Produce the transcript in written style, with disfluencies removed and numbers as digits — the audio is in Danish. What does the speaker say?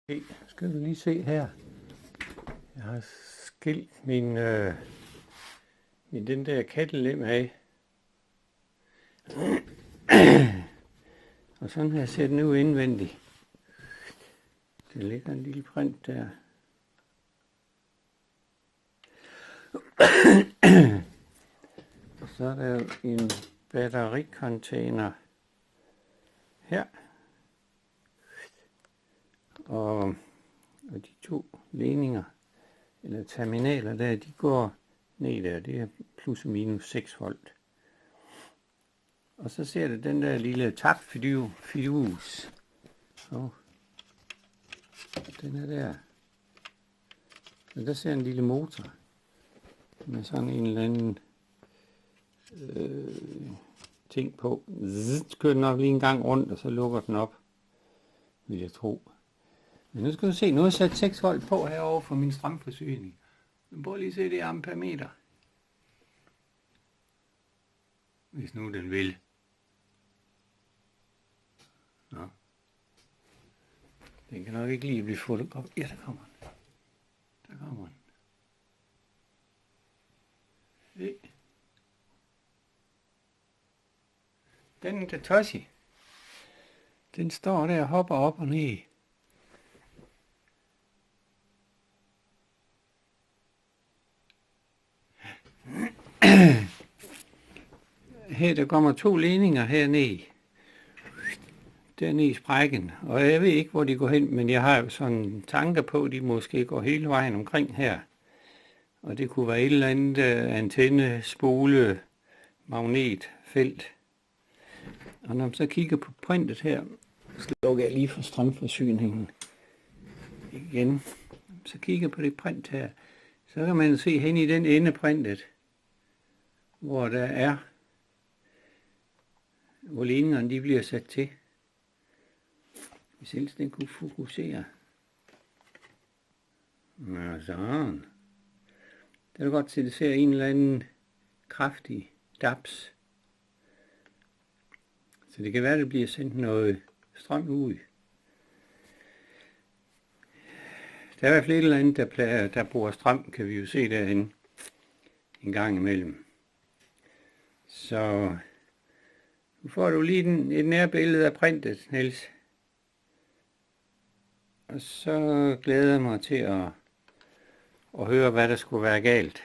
Okay, skal du lige se her. Jeg har skilt min den der kattelem af. Og sådan her ser den ud indvendigt. Der ligger en lille print der. Og så er der jo en battericontainer her. Og de to ledninger, eller terminaler der, de går ned der. Det er plus og minus 6 volt. Og så ser du den der lille tapfidus. Så den er der. Og der ser en lille motor med sådan en eller anden ting på. Kører den nok lige en gang rundt, og så lukker den op, vil jeg tro. Men nu skal du se, nu har jeg sat 6 volt på herovre for min strømforsyning. Nu prøv lige at se det ampermeter. Hvis nu den vil. Nå. Den kan nok ikke lige blive fotograferet. Ja, der kommer den. Der kommer den. Se. Den der tossi. Den står der og hopper op og ned. Her der kommer 2 ledninger hernede. Dernede i sprækken. Og jeg ved ikke, hvor de går hen, men jeg har jo sådan en tanke på, at de måske går hele vejen omkring her. Og det kunne være et eller andet antenne, spole, magnet, felt. Og når man så kigger på printet her, slukker jeg lige for strømforsyningen igen. Så kigger på det print her, så kan man se hen i den ende printet, hvor der er, hvor ledningerne de bliver sat til. Hvis ellers den kunne fokusere. Nå, sådan. Det er godt til, at det ser en eller anden kraftig daps. Så det kan være, at det bliver sendt noget strøm ud. Der er i hvert fald et eller andet, der bruger strøm, kan vi jo se derhen en gang imellem. Så nu får du lige et nærbillede af printet, Niels. Og så glæder jeg mig til at høre, hvad der skulle være galt.